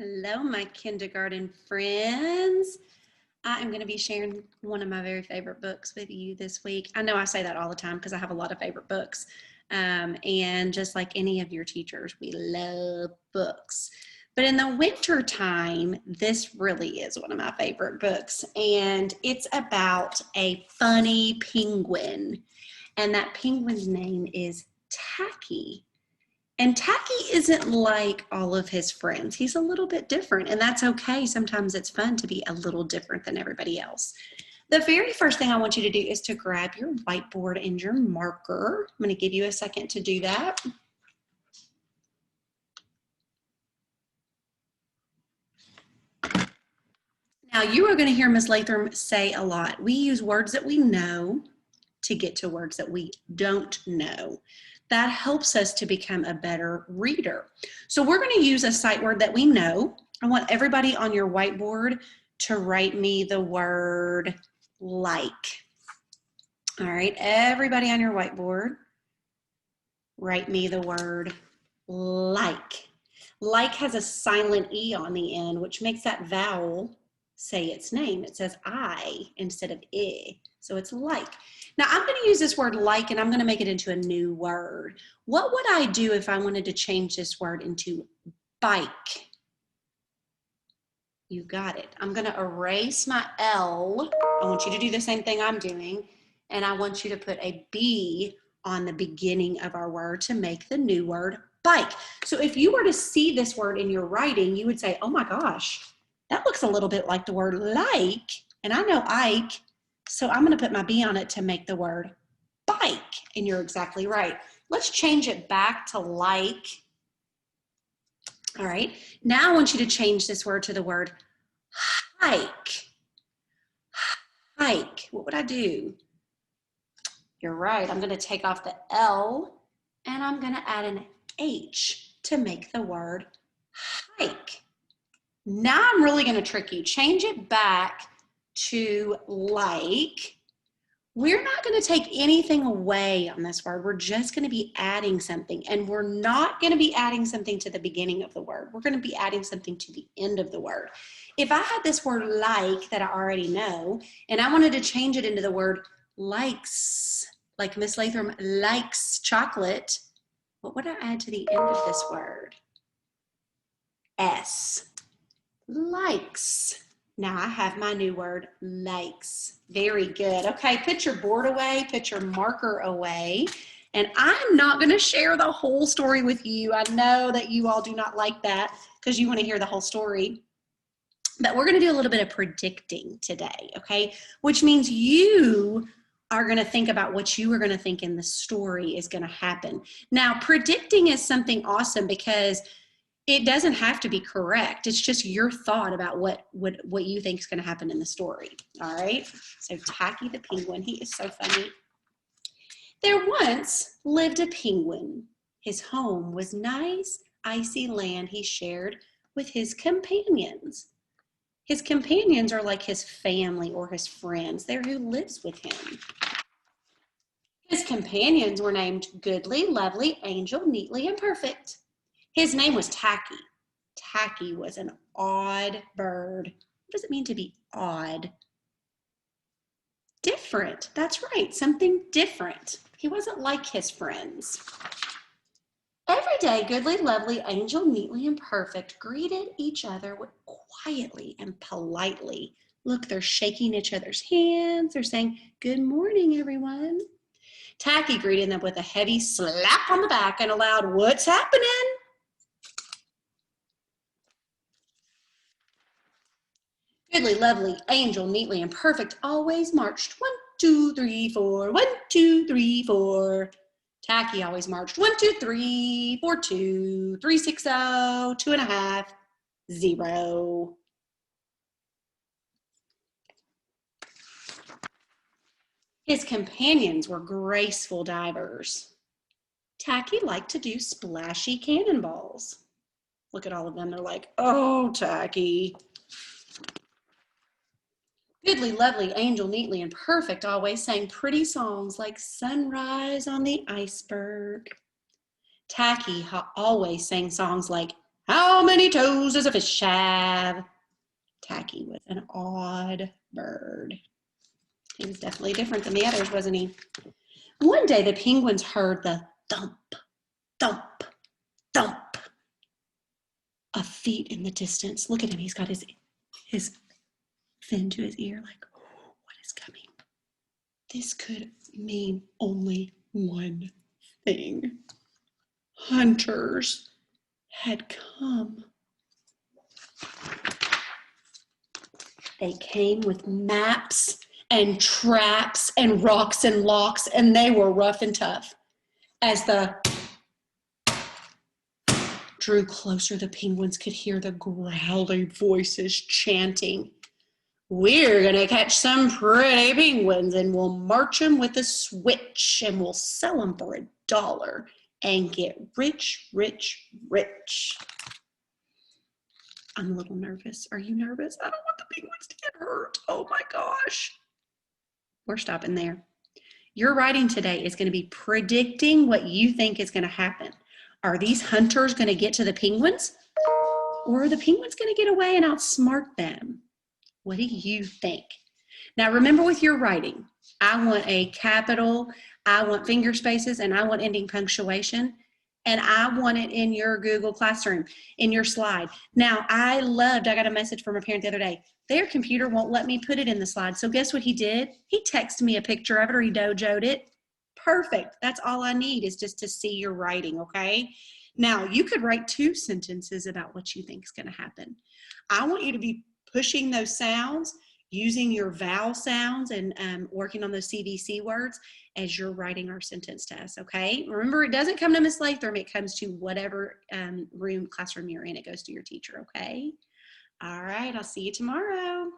Hello, my kindergarten friends. I am going to be sharing one of my very favorite books with you this week. I know I say that all the time because I have a lot of favorite books. And just like any of your teachers, we love books. But in the winter time, this really is one of my favorite books. And it's about a funny penguin. And that penguin's name is Tacky. And Tacky isn't like all of his friends. He's a little bit different, and that's okay. Sometimes it's fun to be a little different than everybody else. The very first thing I want you to do is to grab your whiteboard and your marker. I'm going to give you a second to do that. Now, you are going to hear Ms. Latham say a lot. We use words that we know to get to words that we don't know. That helps us to become a better reader. So we're going to use a sight word that we know. I want everybody on your whiteboard to write me the word like. All right, everybody on your whiteboard, write me the word like. Like has a silent E on the end, which makes that vowel say its name. It says I instead of I, so it's like. Now I'm going to use this word like and I'm going to make it into a new word. What would I do if I wanted to change this word into bike? You got it. I'm going to erase my L. I want you to do the same thing I'm doing, and I want you to put a B on the beginning of our word to make the new word bike. So if you were to see this word in your writing, you would say, oh my gosh, that looks a little bit like the word like, and I know Ike, so I'm going to put my B on it to make the word bike, and you're exactly right. Let's change it back to like. All right, now I want you to change this word to the word hike. Hike, what would I do? You're right, I'm going to take off the L and I'm going to add an H to make the word hike. Now I'm really going to trick you. Change it back to like. We're not going to take anything away on this word. We're just going to be adding something, and we're not going to be adding something to the beginning of the word. We're going to be adding something to the end of the word. If I had this word like that I already know, and I wanted to change it into the word likes, like Miss Latham likes chocolate, what would I add to the end of this word? S. Likes. Now I have my new word, likes. Very good. Okay, put your board away, put your marker away. And I'm not going to share the whole story with you. I know that you all do not like that because you want to hear the whole story. But we're going to do a little bit of predicting today, okay? Which means you are going to think about what you are going to think in the story is going to happen. Now, predicting is something awesome because it doesn't have to be correct. It's just your thought about what you think is going to happen in the story. All right. So Tacky the penguin, he is so funny. There once lived a penguin. His home was nice, icy land he shared with his companions. His companions are like his family or his friends. They're who lives with him. His companions were named Goodly, Lovely, Angel, Neatly, and Perfect. His name was Tacky. Tacky was an odd bird. What does it mean to be odd? Different. That's right, something different. He wasn't like his friends. Every day, Goodly, Lovely, Angel, Neatly, and Perfect greeted each other quietly and politely. Look, they're shaking each other's hands. They're saying, good morning, everyone. Tacky greeted them with a heavy slap on the back and a loud, what's happening? Goodly, Lovely, Angel, Neatly, and Perfect always marched 1, 2, 3, 4, 1, 2, 3, 4. Tacky always marched 1, 2, 3, 4, 2, 3, 6, 0, 2.5, 0. His companions were graceful divers. Tacky liked to do splashy cannonballs. Look at all of them. They're like, oh, Tacky. Goodly, Lovely, Angel, Neatly, and Perfect always sang pretty songs like Sunrise on the Iceberg. Tacky always sang songs like How many toes does a fish have? Tacky was an odd bird. He was definitely different than the others, wasn't he? One day the penguins heard the thump, thump, thump of feet in the distance. Look at him. He's got his fin to his ear like, what is coming? This could mean only one thing. Hunters had come. They came with maps and traps and rocks and locks, and they were rough and tough. As the drew closer, the penguins could hear the growling voices chanting, we're gonna catch some pretty penguins and we'll march them with a switch and we'll sell them for $1 and get rich, rich, rich. I'm a little nervous. Are you nervous? I don't want the penguins to get hurt. Oh my gosh. We're stopping there. Your writing today is going to be predicting what you think is going to happen. Are these hunters going to get to the penguins? Or are the penguins going to get away and outsmart them? What do you think? Now remember with your writing, I want a capital, I want finger spaces, and I want ending punctuation. And I want it in your Google Classroom, in your slide. Now, I got a message from a parent the other day. Their computer won't let me put it in the slide. So guess what he did? He texted me a picture of it, or he dojoed it. Perfect. That's all I need is just to see your writing, okay? Now, you could write 2 sentences about what you think is going to happen. I want you to be pushing those sounds, using your vowel sounds and working on those CVC words as you're writing our sentence to us, okay? Remember, it doesn't come to Miss Latham, it comes to whatever classroom you're in. It goes to your teacher, okay? All right, I'll see you tomorrow.